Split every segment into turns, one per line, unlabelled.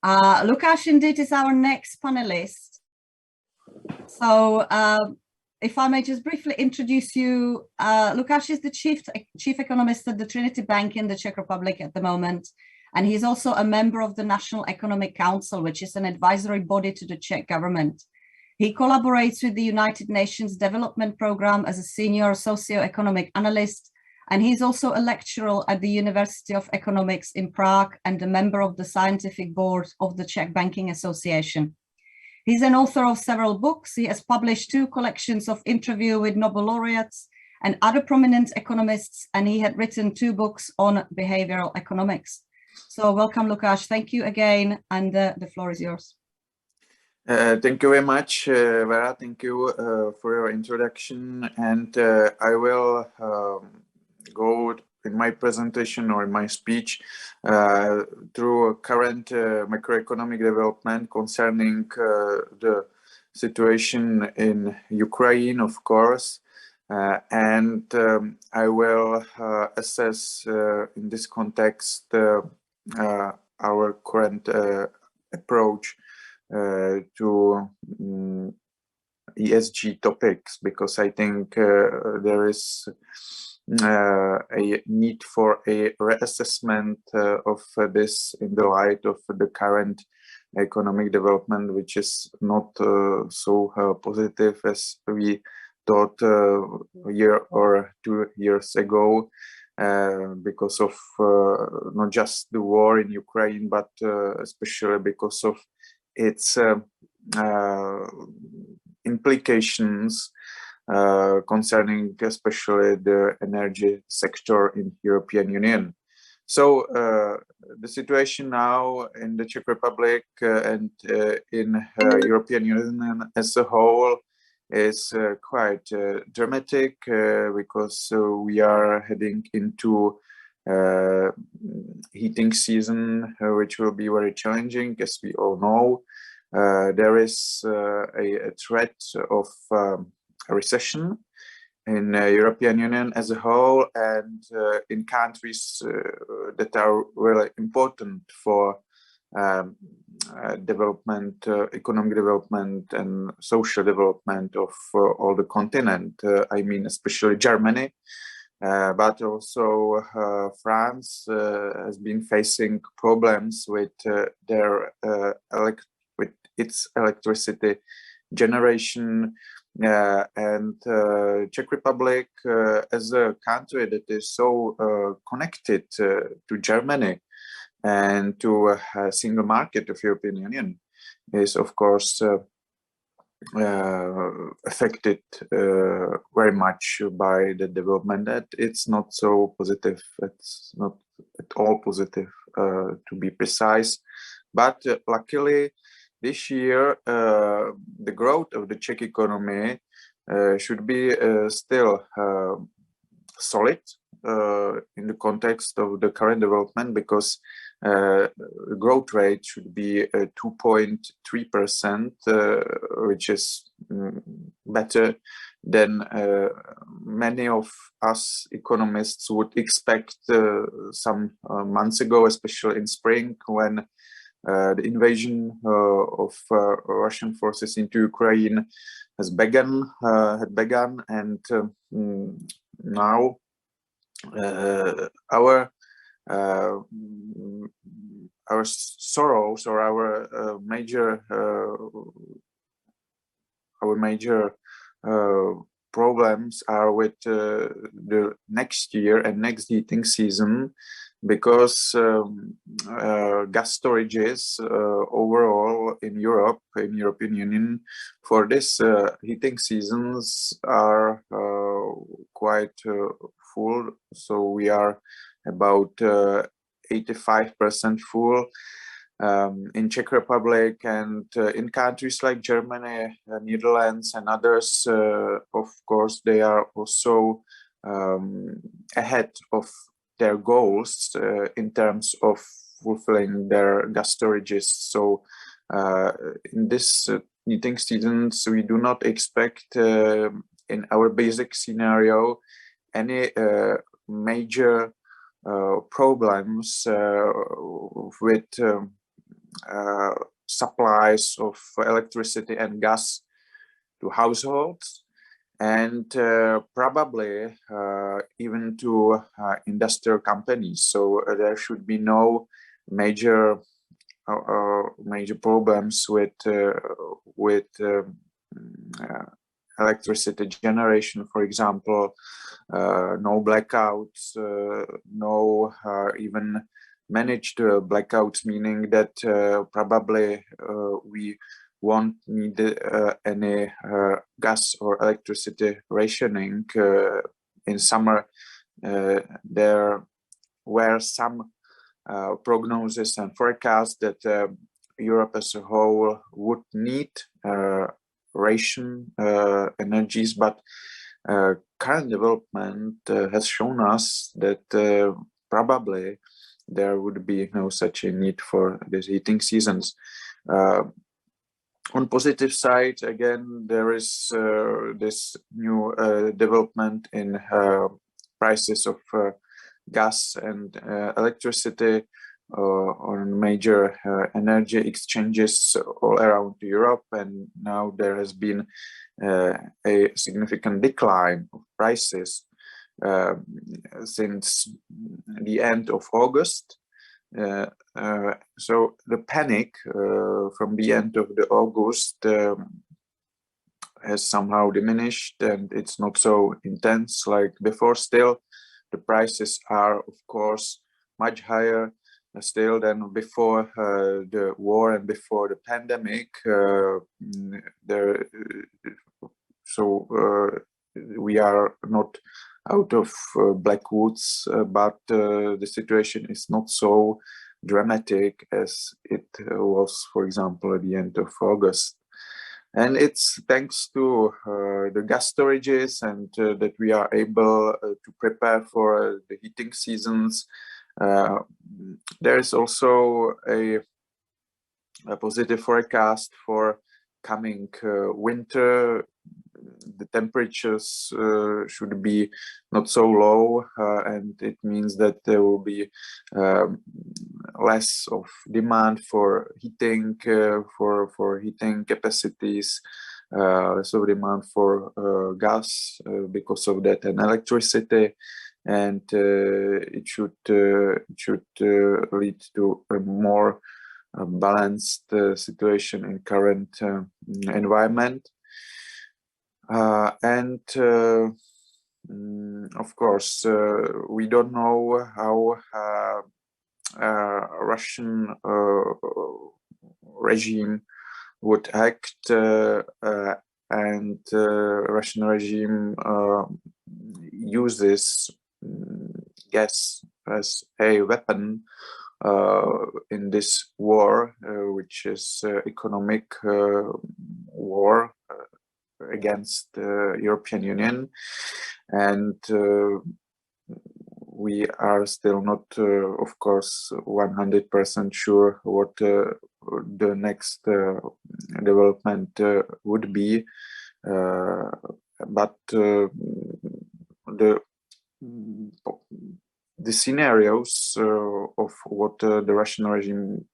Lukáš indeed is our next panelist. So if I may just briefly introduce you, Lukáš is the chief economist at the Trinity Bank in the Czech Republic at the moment. And he's also a member of the National Economic Council, which is an advisory body to the Czech government. He collaborates with the United Nations Development Programme as a senior socio-economic analyst, and he's also a lecturer at the University of Economics in Prague and a member of the scientific board of the Czech Banking Association. He's an author of several books. He has published 2 collections of interviews with Nobel laureates and other prominent economists, and he had written 2 books on behavioral economics. So welcome, Lukáš. Thank you again, and the floor is yours.
Thank you very much, Vera. Thank you for your introduction. And I will go in my presentation or in my speech through current macroeconomic development concerning the situation in Ukraine, of course. And I will assess in this context our current approach to ESG topics, because I think there is a need for a reassessment of this in the light of the current economic development, which is not so positive as we thought a year or 2 years ago, because of not just the war in Ukraine, but especially because of its implications concerning especially the energy sector in European Union. So the situation now in the Czech Republic and in European Union as a whole is quite dramatic, because we are heading into heating season, which will be very challenging, as we all know. There is a threat of a recession in European Union as a whole, and in countries that are really important for development, economic development and social development of all the continent. I mean, especially Germany, but also France has been facing problems with with its electricity generation, and Czech Republic as a country that is so connected to Germany and to a single market of European Union is, of course, affected very much by the development. That it's not so positive. It's not at all positive, to be precise. But luckily, this year, the growth of the Czech economy should be still solid in the context of the current development, because the growth rate should be 2.3%, which is better than many of us economists would expect some months ago, especially in spring, when the invasion of Russian forces into Ukraine had begun, and now our sorrows, or our major problems are with the next year and next heating season, because gas storages overall in Europe, in European Union, for this heating seasons are quite full. So we are about 85% full in Czech Republic, and in countries like Germany, Netherlands and others, of course, they are also ahead of their goals in terms of fulfilling their gas storages. So in this heating seasons, we do not expect in our basic scenario any major problems with supplies of electricity and gas to households, and probably even to industrial companies. So there should be no major problems with electricity generation, for example, no blackouts, no even managed blackouts, meaning that probably we won't need any gas or electricity rationing. In summer, there were some prognosis and forecasts that Europe as a whole would need ration energies, but current development has shown us that probably there would be no such a need for these heating seasons. On positive side, again, there is this new development in prices of gas and electricity on major energy exchanges all around Europe, and now there has been a significant decline of prices since the end of August. So the panic from the end of the August has somehow diminished, and it's not so intense like before. Still, the prices are, of course, much higher still than before the war and before the pandemic. We are not out of black woods, but the situation is not so dramatic as it was, for example, at the end of August. And it's thanks to the gas storages and that we are able to prepare for the heating seasons. There is also a positive forecast for coming winter. The temperatures should be not so low, and it means that there will be less of demand for heating, for heating capacities, less of demand for gas because of that, and electricity, and it should lead to a more balanced situation in current environment. Of course, we don't know how Russian regime would act, and Russian regime uses gas as a weapon in this war, which is economic war against the European Union, and we are still not, of course, 100% sure what the next development would be, but the scenarios of what the Russian regime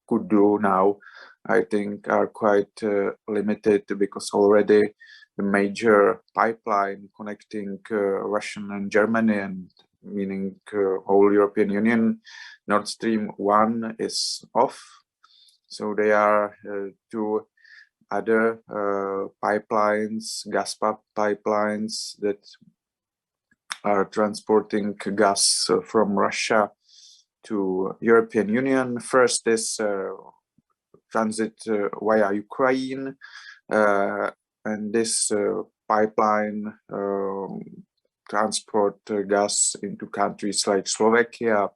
could do now, I think, are quite limited, because already the major pipeline connecting Russia and Germany, and meaning whole European Union, Nord Stream 1, is off. So there are two other pipelines, gas pipelines, that are transporting gas from Russia to European Union. First is transit via Ukraine, and this pipeline transport gas into countries like Slovakia,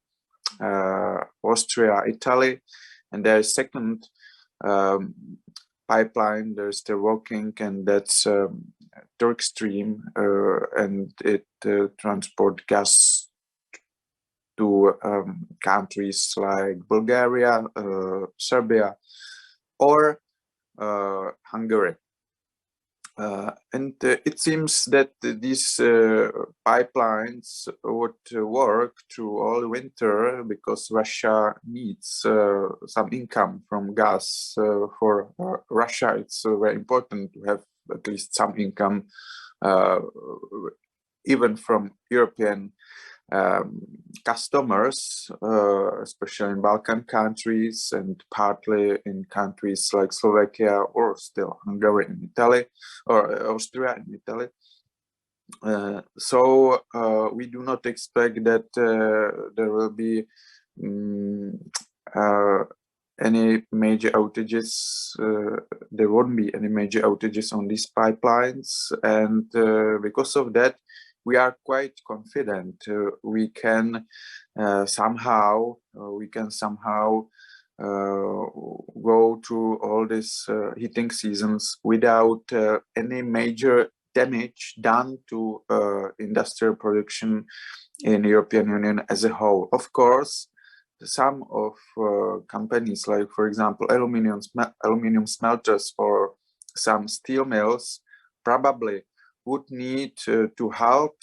Austria, Italy, and there is second pipeline they're still working, and that's Turk Stream, and it transport gas to countries like Bulgaria, Serbia, or Hungary. And it seems that these pipelines would work through all winter because Russia needs some income from gas. For Russia, it's very important to have at least some income, even from European customers, especially in Balkan countries and partly in countries like Slovakia or still Hungary and Italy, or Austria and Italy. So we do not expect that there will be any major outages. There won't be any major outages on these pipelines, and because of that, we are quite confident we can somehow go through all these heating seasons without any major damage done to industrial production in European Union as a whole. Of course, some of companies, like for example aluminum smelters or some steel mills, probably would need to halt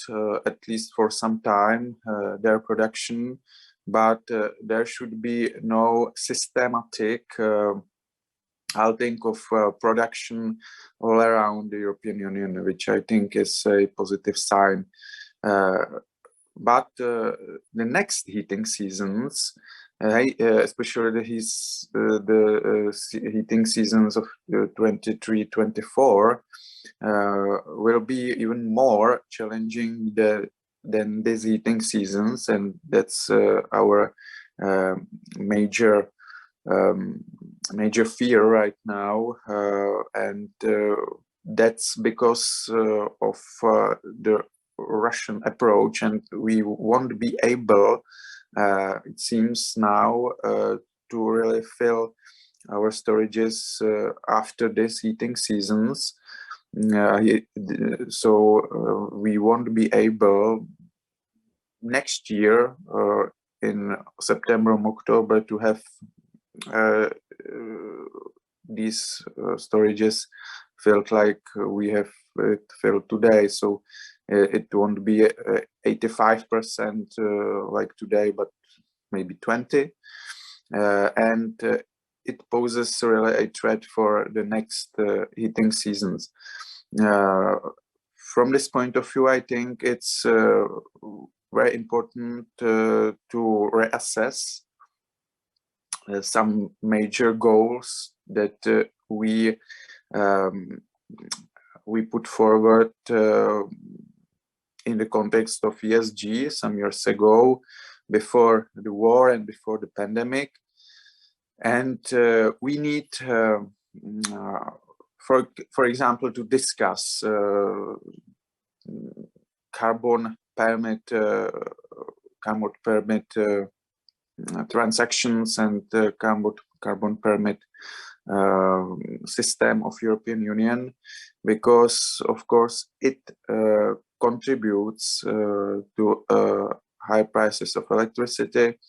at least for some time their production, but there should be no systematic halting of production all around the European Union, which I think is a positive sign. But the next heating seasons, especially the heating seasons of 23-24, will be even more challenging than these heating seasons, and that's our major fear right now, and that's because of the Russian approach, and we won't be able, it seems now, to really fill our storages after these heating seasons. So we won't be able next year in September or October to have these storages filled like we have it filled today. So it won't be 85% like today, but maybe 20%. And it poses really a threat for the next heating seasons. From this point of view, I think it's very important to reassess some major goals that we put forward in the context of ESG some years ago, before the war and before the pandemic. And we need, for example, to discuss carbon permit transactions and carbon permit system of European Union, because of course it contributes to high prices of electricity.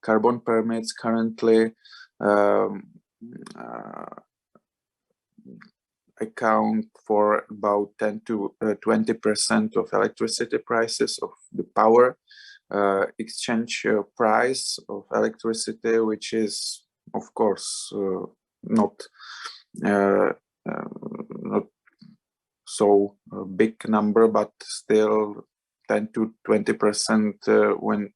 Carbon permits currently account for about 10 to 20% of electricity prices of the power exchange price of electricity, which is of course not so big number, but still 10 to 20% when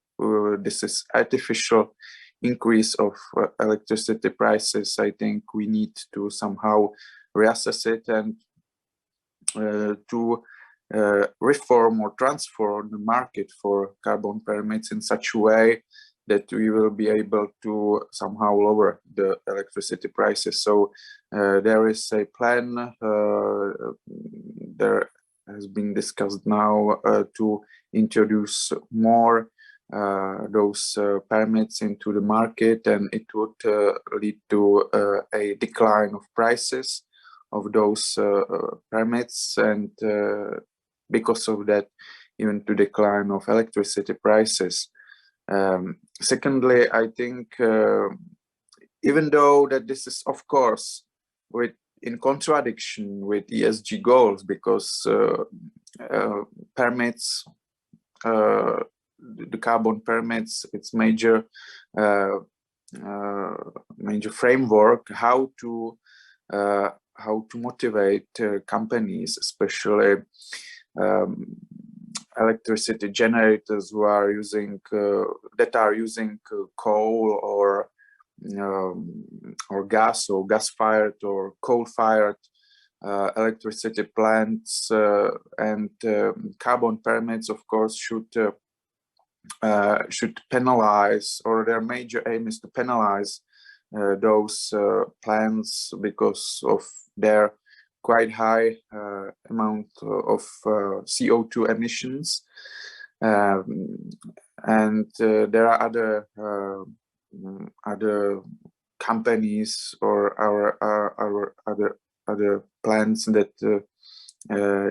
this is artificial increase of electricity prices. I think we need to somehow reassess it and to reform or transform the market for carbon permits in such a way that we will be able to somehow lower the electricity prices. So there is a plan, there has been discussed now to introduce more those permits into the market, and it would lead to a decline of prices of those permits, and because of that, even to decline of electricity prices. Secondly, I think even though that this is of course in contradiction with ESG goals, because permits, the carbon permits, its major framework, how to motivate companies, especially electricity generators who are using coal or gas, or gas-fired or coal-fired electricity plants, and carbon permits, of course, should penalize, or their major aim is to penalize those plants because of their quite high amount of CO2 emissions, and there are other companies or our other plants that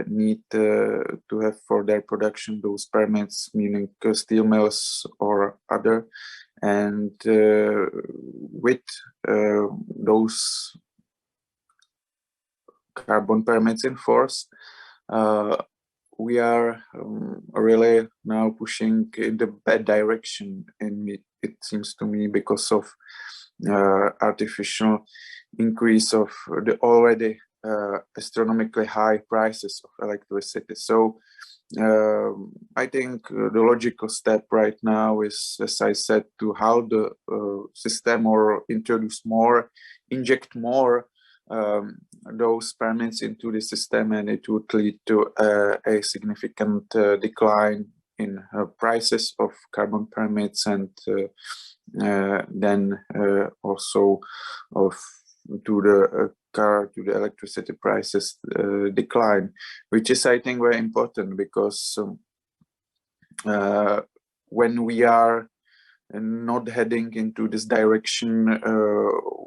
need to have for their production those permits, meaning steel mills or other, and with those carbon permits in force, we are really now pushing in the bad direction, it seems to me, because of artificial increase of the already astronomically high prices of electricity. So I think the logical step right now is, as I said, to halve the system, or inject more those permits into the system, and it would lead to a significant decline in prices of carbon permits, and then also to the electricity prices decline, which is, I think, very important, because when we are not heading into this direction,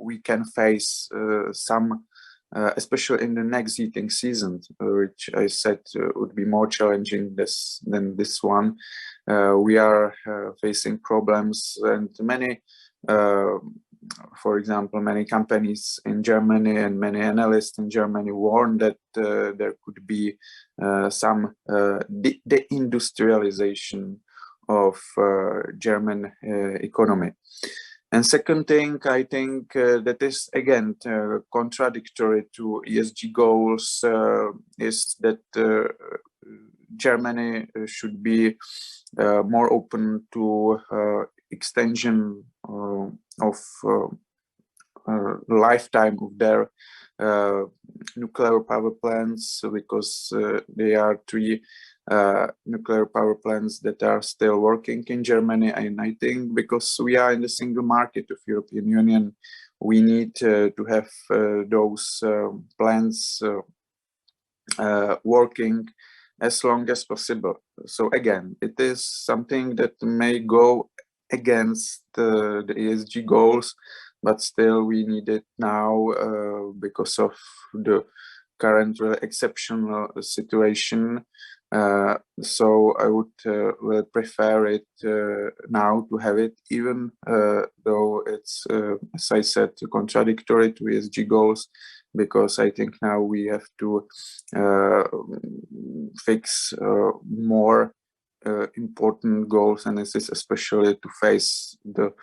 we can face some, especially in the next heating season, which I said would be more challenging than this one. We are facing problems, and many, for example, many companies in Germany and many analysts in Germany warn that there could be some deindustrialization of German economy. And second thing, I think that is again contradictory to ESG goals, is that Germany should be more open to extension of lifetime of their nuclear power plants, because there are 3 nuclear power plants that are still working in Germany. And I think because we are in the single market of European Union, we need to have those plants working as long as possible. So again, it is something that may go against the ESG goals, but still we need it now because of the current exceptional situation. So I would really prefer it now to have it, even though it's, as I said, contradictory to ESG goals, because I think now we have to fix more important goals, and this is especially to face the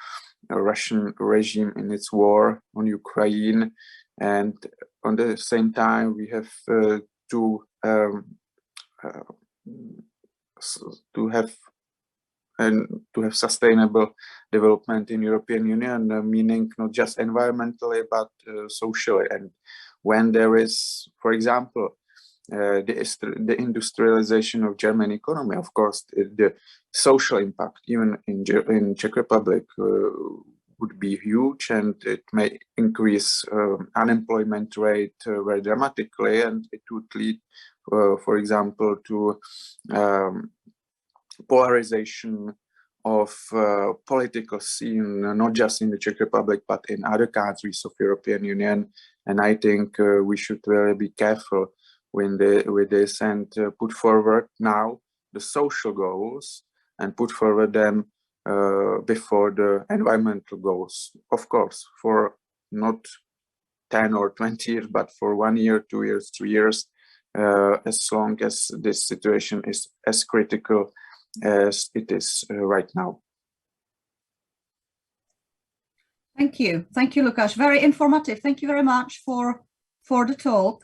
Russian regime in its war on Ukraine, and on the same time we have to have sustainable development in European Union, meaning not just environmentally but socially. And when there is, for example, the industrialization of German economy, of course, the social impact, even in Czech Republic, would be huge, and it may increase unemployment rate very dramatically, and it would lead, for example, to polarization of political scene, not just in the Czech Republic, but in other countries of European Union. And I think we should really be careful with this, and put forward now the social goals and put forward them before the environmental goals. Of course, for not 10 or 20 years, but for 1 year, 2 years, 3 years, as long as this situation is as critical as it is right now.
Thank you, Lukáš. Very informative. Thank you very much for the talk.